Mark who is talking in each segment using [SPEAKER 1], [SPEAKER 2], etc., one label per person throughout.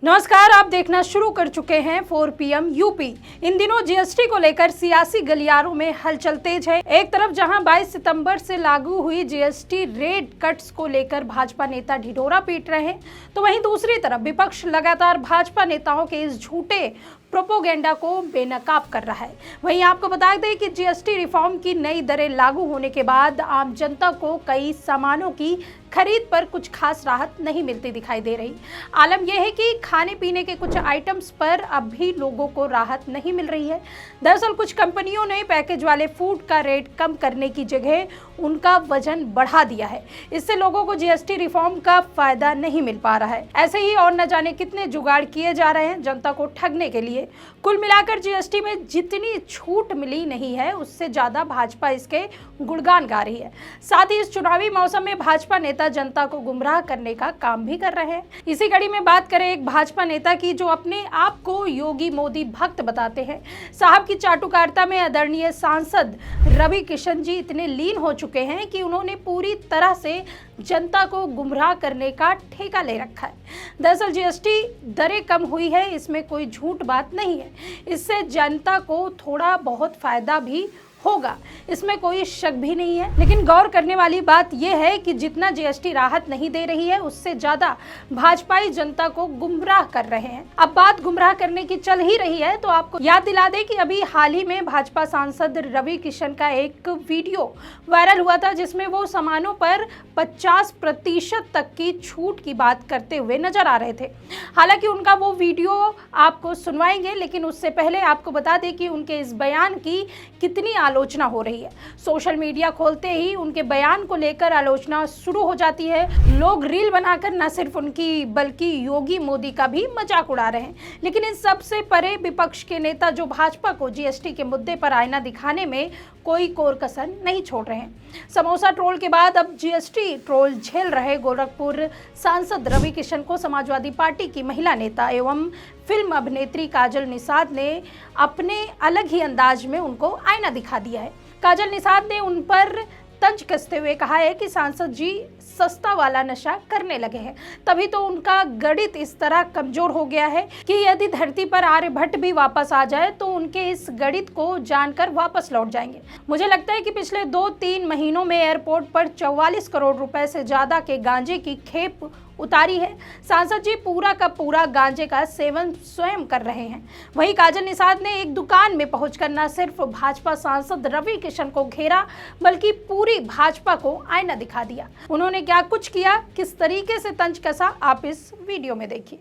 [SPEAKER 1] नमस्कार, आप देखना शुरू कर चुके हैं 4 PM यूपी। इन दिनों जीएसटी को लेकर सियासी गलियारों में हलचल तेज है। एक तरफ जहां 22 सितंबर से लागू हुई जीएसटी रेट कट्स को लेकर भाजपा नेता ढिढोरा पीट रहे हैं, तो वहीं दूसरी तरफ विपक्ष लगातार भाजपा नेताओं के इस झूठे प्रोपोगेंडा को बेनकाब कर रहा है। वहीं आपको बता दें कि जीएसटी रिफॉर्म की नई दरें लागू होने के बाद आम जनता को कई सामानों की खरीद पर कुछ खास राहत नहीं मिलती दिखाई दे रही। आलम यह है कि खाने पीने के कुछ आइटम्स पर अब भी लोगों को राहत नहीं मिल रही है। दरअसल कुछ कंपनियों ने पैकेज वाले फूड का रेट कम करने की जगह उनका वजन बढ़ा दिया है। इससे लोगों को जीएसटी रिफॉर्म का फायदा नहीं मिल पा रहा है। ऐसे ही और न जाने कितने जुगाड़ किए जा रहे हैं जनता को ठगने के लिए। कुल मिलाकर जीएसटी में जितनी छूट मिली नहीं है, उससे ज्यादा भाजपा इसके गुणगान गा रही है। साथ ही इस चुनावी मौसम में भाजपा नेता जनता को गुमराह करने का काम भी कर रहे हैं। इसी कड़ी में बात करें एक भाजपा नेता की जो अपने आप को योगी मोदी भक्त बताते हैं। साहब की चाटुकारिता में आदरणीय सांसद रवि किशन जी इतने लीन हो चुके हैं कि उन्होंने पूरी तरह से जनता को गुमराह करने का ठेका ले रखा है। दरअसल जीएसटी दरें कम हुई है, इसमें कोई झूठ बात नहीं है। इससे जनता को थोड़ा बहुत फायदा भी होगा, इसमें कोई शक भी नहीं है। लेकिन गौर करने वाली बात यह है कि जितना जीएसटी राहत नहीं दे रही है, उससे ज्यादा भाजपाई जनता को गुमराह कर रहे हैं। अब बात गुमराह करने की चल ही रही है तो आपको याद दिला दें कि अभी हाल ही में भाजपा सांसद रवि किशन का एक वीडियो वायरल हुआ था, जिसमें वो सामानों पर 50% तक की छूट की बात करते हुए नजर आ रहे थे। हालांकि उनका वो वीडियो आपको सुनवाएंगे, लेकिन उससे पहले आपको बता दें कि उनके इस बयान की कितनी आलोचना हो रही है। सोशल मीडिया खोलते ही उनके बयान को लेकर आलोचना शुरू हो जाती है। लोग रील बनाकर न सिर्फ उनकी बल्कि योगी मोदी का भी मजाक उड़ा रहे हैं। लेकिन इन सब से परे विपक्ष के नेता जो भाजपा को जीएसटी के मुद्दे पर आईना दिखाने में कोई कोर कसर नहीं छोड़ रहे हैं। समोसा ट्रोल के बाद अब जीएसटी ट्रोल झेल रहे गोरखपुर सांसद रवि किशन को समाजवादी पार्टी की महिला नेता एवं फिल्म अभिनेत्री काजल निषाद ने अपने अलग ही अंदाज में उनको आईना दिखा दिया है। काजल निषाद ने उन पर तंज कसते हुए कहा है कि सांसद जी सस्ता वाला नशा करने लगे हैं, तभी तो उनका गणित इस तरह कमजोर हो गया है कि यदि धरती पर आर्यभट्ट भी वापस आ जाए तो उनके इस गणित को जानकर वापस लौट जाएंगे। मुझे लगता है कि पिछले 2-3 महीनों में एयरपोर्ट पर 44 करोड़ रुपए से ज्यादा के गांजे की खेप उतारी है। सांसद जी पूरा का पूरा गांजे का सेवन स्वयं कर रहे हैं। वहीं काजल निषाद ने एक दुकान में पहुंचकर न सिर्फ भाजपा सांसद रवि किशन को घेरा, बल्कि पूरी भाजपा को आईना दिखा दिया। उन्होंने क्या कुछ किया, किस तरीके से तंज कसा, आप इस वीडियो में देखिए।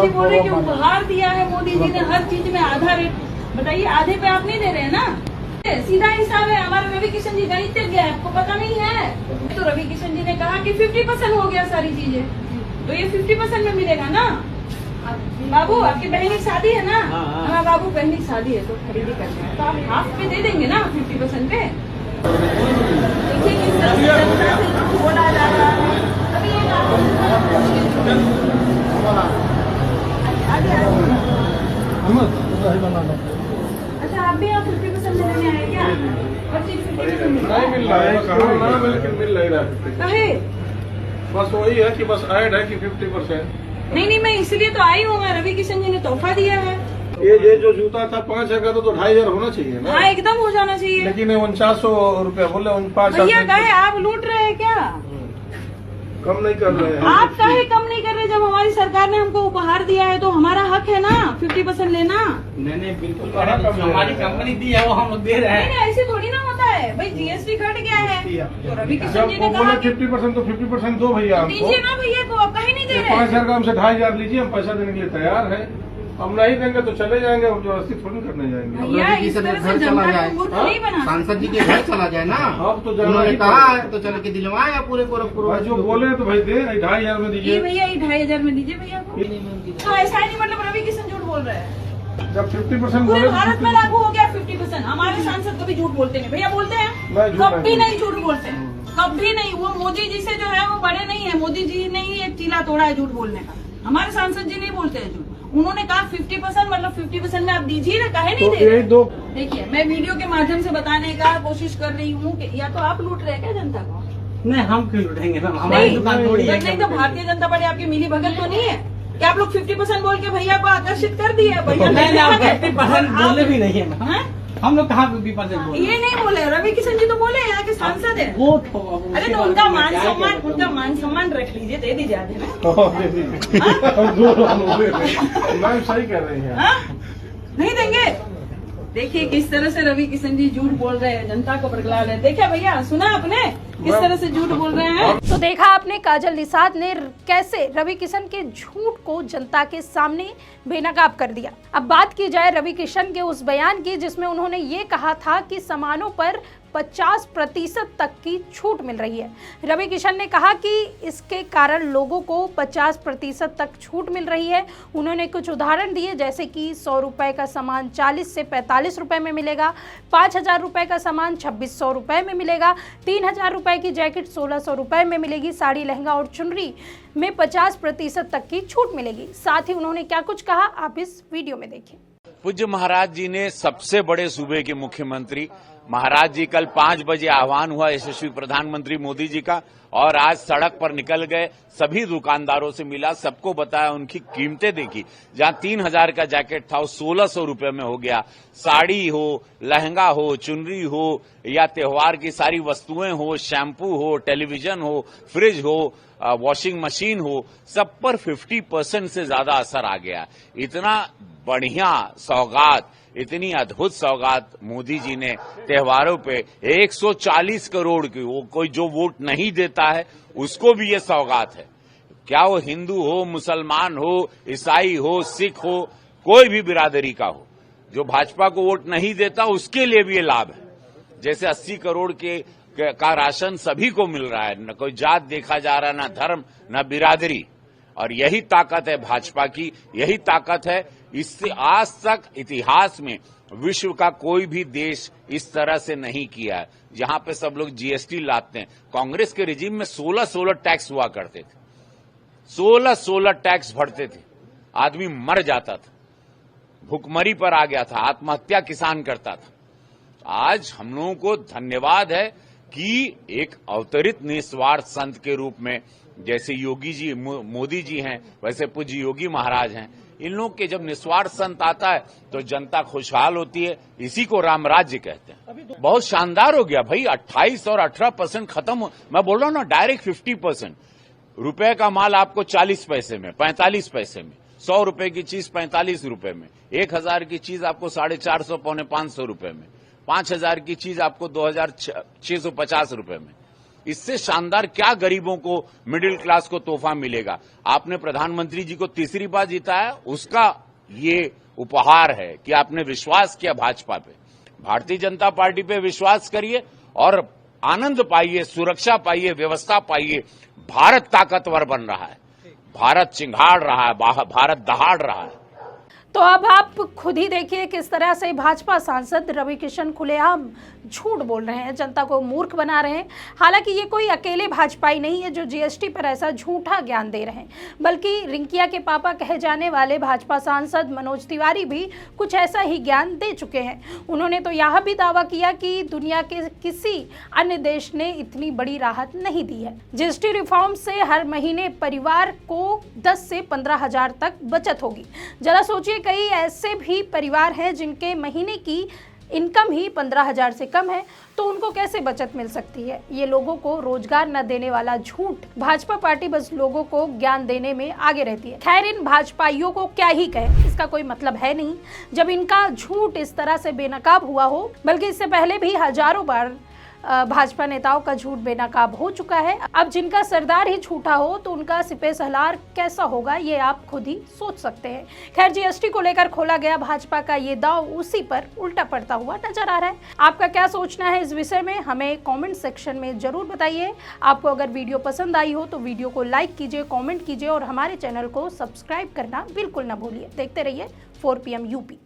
[SPEAKER 2] बोले कि उपहार दिया है मोदी जी ने हर चीज में आधा रेट, बताइए आधे पे आप नहीं दे रहे हैं ना। सीधा हिसाब है। हमारे रवि किशन जी गणितज्ञ है, आपको पता नहीं है। तो रवि किशन जी ने कहा कि 50% हो गया सारी चीजें, तो ये 50% में मिलेगा ना। बाबू आपकी बहन की शादी है ना। हाँ बाबू बहन की शादी है तो खरीदी करनी है, तो आप हाफ पे दे देंगे ना 50% पे। देखिए किस तरह से जनता से बोला जा रहा है। अभी ये अच्छा आप भी आप 50% लेने आए क्या? हर चीज 50%
[SPEAKER 3] नहीं मिल रहा है, बिल्कुल मिल नहीं रहा है। बस वही है कि बस ऐड है कि 50%।
[SPEAKER 2] नहीं मैं इसलिए तो आई हूँ। रवि किशन जी ने तोहफा दिया है।
[SPEAKER 3] ये जो जूता था 5,000 का तो 2,500 होना चाहिए ना।
[SPEAKER 2] हाँ एकदम हो जाना चाहिए।
[SPEAKER 3] लेकिन 4900 रुपया बोले, 5,000
[SPEAKER 2] भैया कहे आप लूट रहे हैं क्या?
[SPEAKER 3] कम नहीं कर रहे हैं।
[SPEAKER 2] आप काहे कम नहीं कर रहे? जब हमारी सरकार ने हमको उपहार दिया है तो हमारा हक है ना 50% लेना।
[SPEAKER 4] नहीं बिल्कुल हमारी कंपनी दी है वो हम लोग दे रहे हैं।
[SPEAKER 2] नहीं ऐसे थोड़ी ना होता है भाई, जीएसटी कट गया है तो रवि किशन जी ने
[SPEAKER 3] जब
[SPEAKER 2] कहा
[SPEAKER 3] बोले 50% तो 50% दो भैया हमको।
[SPEAKER 2] दीजिए ना भैया को, आप कहीं नहीं दे रहे।
[SPEAKER 3] 5,000 का हमसे 2,500 लीजिए, हम पैसा देने के लिए तैयार है। हम नहीं देंगे तो चले जाएंगे, हम जबरदस्ती थोड़ी करने जाएंगे।
[SPEAKER 2] भैया इस तरह से जनता को मूर्ख नहीं बना।
[SPEAKER 4] सांसद जी के घर चला जाए ना।
[SPEAKER 3] अब तो
[SPEAKER 4] उन्होंने कहा है तो चल के दिलवाए पूरे गोरखपुर।
[SPEAKER 3] जो बोले तो भाई दे 2,500 में दीजिए।
[SPEAKER 2] भैया 2,500 में दीजिए भैया को। हाँ ऐसा नहीं, मतलब रवि किशन झूठ बोल रहे हैं।
[SPEAKER 3] जब 50%
[SPEAKER 2] पूरे
[SPEAKER 3] बोले
[SPEAKER 2] भारत में लागू हो गया 50%। हमारे सांसद कभी झूठ बोलते नहीं भैया, बोलते हैं कभी नहीं झूठ बोलते, कभी नहीं। वो मोदी जी से जो है वो बड़े नहीं है। मोदी जी ने ही एक चीला तोड़ा है झूठ बोलने का। हमारे सांसद जी नहीं बोलते हैं झूठ। उन्होंने कहा 50% मतलब 50% में आप दीजिए ना, काहे नहीं दे रहे? देखिए मैं वीडियो के माध्यम से बताने का कोशिश कर रही हूँ कि या तो आप लूट रहे हैं क्या जनता को?
[SPEAKER 4] नहीं हम क्यों लूटेंगे, हमारी दुकान थोड़ी है।
[SPEAKER 2] नहीं तो भारतीय जनता पार्टी आपकी मिली भगत तो नहीं है। क्या आप लोग 50% बोल के भैया को आकर्षित कर दिए? भैया
[SPEAKER 4] नहीं आप
[SPEAKER 2] नहीं
[SPEAKER 4] 50% बोले भी नहीं है मैम।
[SPEAKER 2] हैं?
[SPEAKER 4] हम लोग कहाँ 50% बोले?
[SPEAKER 2] ये नहीं बोले, रवि किशन जी तो बोले यहाँ के सांसद है।
[SPEAKER 4] वो
[SPEAKER 2] अरे तो उनका मान सम्मान रख लीजिए, दे दीजिए आधे में।
[SPEAKER 3] मैम सही कह रही हैं।
[SPEAKER 2] हाँ? नहीं देंगे? देखिए किस तरह से रवि किशन जी झूठ बोल रहे हैं, जनता को बरगला रहे हैं। देखा भैया, सुना आपने किस तरह से झूठ बोल रहे हैं?
[SPEAKER 1] तो देखा आपने काजल निषाद ने कैसे रवि किशन के झूठ को जनता के सामने बेनकाब कर दिया। अब बात की जाए रवि किशन के उस बयान की जिसमें उन्होंने ये कहा था कि सामानों पर 50% तक की छूट मिल रही है। रवि किशन ने कहा कि इसके कारण लोगों को 50% तक छूट मिल रही है। उन्होंने कुछ उदाहरण दिए, जैसे कि 100 रुपए का सामान 40 से 45 रुपए में मिलेगा, 5000 रुपए का सामान 2600 रुपए में मिलेगा, 3000 रुपए की जैकेट 1600 रुपए में मिलेगी, साड़ी, लहंगा और चुनरी में 50% तक की छूट मिलेगी। साथ ही उन्होंने क्या कुछ कहा, आप इस वीडियो में देखिए।
[SPEAKER 5] पूज्य महाराज जी ने सबसे बड़े सूबे के मुख्यमंत्री महाराज जी, कल 5 बजे आह्वान हुआ यशस्वी प्रधानमंत्री मोदी जी का, और आज सड़क पर निकल गए, सभी दुकानदारों से मिला, सबको बताया, उनकी कीमतें देखी। जहां 3000 का जैकेट था वो 1600 रुपए में हो गया। साड़ी हो, लहंगा हो, चुनरी हो या त्योहार की सारी वस्तुएं हो, शैम्पू हो, टेलीविजन हो, फ्रिज हो, वॉशिंग मशीन हो, सब पर 50% से ज्यादा असर आ गया। इतना बढ़िया सौगात, इतनी अद्भुत सौगात मोदी जी ने त्योहारों पे 140 करोड़ की, वो कोई जो वोट नहीं देता है उसको भी ये सौगात है। क्या वो हिंदू हो, मुसलमान हो, ईसाई हो, सिख हो, कोई भी बिरादरी का हो, जो भाजपा को वोट नहीं देता उसके लिए भी ये लाभ है। जैसे 80 करोड़ का राशन सभी को मिल रहा है, न कोई जात देखा जा रहा, न धर्म, न बिरादरी। और यही ताकत है भाजपा की, यही ताकत है। इससे आज तक इतिहास में विश्व का कोई भी देश इस तरह से नहीं किया है, जहां पे सब लोग जीएसटी लाते हैं। कांग्रेस के रिजीम में 16 टैक्स हुआ करते थे, 16 टैक्स भरते थे, आदमी मर जाता था, भुखमरी पर आ गया था, आत्महत्या किसान करता था। आज हम लोगों को धन्यवाद है कि एक अवतरित निस्वार्थ संत के रूप में, जैसे योगी जी, मोदी जी हैं, वैसे पूज्य योगी महाराज हैं, इन लोग के जब निस्वार्थ संत आता है तो जनता खुशहाल होती है। इसी को राम राज्य कहते हैं। बहुत शानदार हो गया भाई, 28 और 18% खत्म। मैं बोल रहा हूं ना, डायरेक्ट 50%। रुपए का माल आपको 40 पैसे में, 45 पैसे में, 100 रुपए की चीज 45 रुपए में, 1000 की चीज आपको 450 पौने 500 रुपए में, 5000 की चीज आपको 2650 रुपए में। इससे शानदार क्या गरीबों को, मिडिल क्लास को तोहफा मिलेगा। आपने प्रधानमंत्री जी को तीसरी बार जिताया, उसका ये उपहार है कि आपने विश्वास किया भाजपा पे। भारतीय जनता पार्टी पे विश्वास करिए और आनंद पाइए, सुरक्षा पाइए, व्यवस्था पाइए। भारत ताकतवर बन रहा है, भारत चिंगाड़ रहा है, भारत दहाड़ रहा है।
[SPEAKER 1] तो अब आप खुद ही देखिए किस तरह से भाजपा सांसद रवि किशन खुलेआम झूठ बोल रहे हैं, जनता को मूर्ख बना रहे हैं। हालांकि ये कोई अकेले भाजपाई नहीं है जो जीएसटी पर ऐसा झूठा ज्ञान दे रहे हैं, बल्कि रिंकिया के पापा कहे जाने वाले भाजपा सांसद मनोज तिवारी भी कुछ ऐसा ही ज्ञान दे चुके हैं। उन्होंने तो यह भी दावा किया कि दुनिया के किसी अन्य देश ने इतनी बड़ी राहत नहीं दी है। जीएसटी रिफॉर्म से हर महीने परिवार को 10 से 15 हजार तक बचत होगी। जरा सोचिए, कई ऐसे भी परिवार हैं जिनके महीने की इनकम ही 15,000 से कम है, तो उनको कैसे बचत मिल सकती है? ये लोगों को रोजगार न देने वाला झूठ। भाजपा पार्टी बस लोगों को ज्ञान देने में आगे रहती है। खैर, इन भाजपाइयों को क्या ही कहे, इसका कोई मतलब है नहीं जब इनका झूठ इस तरह से बेनकाब हुआ हो। बल्कि इससे पहले भी हजारों बार भाजपा नेताओं का झूठ बेनकाब हो चुका है। अब जिनका सरदार ही झूठा हो तो उनका सिपह सलार कैसा होगा, ये आप खुद ही सोच सकते हैं। खैर, जीएसटी को लेकर खोला गया भाजपा का ये दांव उसी पर उल्टा पड़ता हुआ नजर आ रहा है। आपका क्या सोचना है इस विषय में, हमें कमेंट सेक्शन में जरूर बताइए। आपको अगर वीडियो पसंद आई हो तो वीडियो को लाइक कीजिए, कॉमेंट कीजिए और हमारे चैनल को सब्सक्राइब करना बिल्कुल ना भूलिए। देखते रहिए 4 PM यूपी।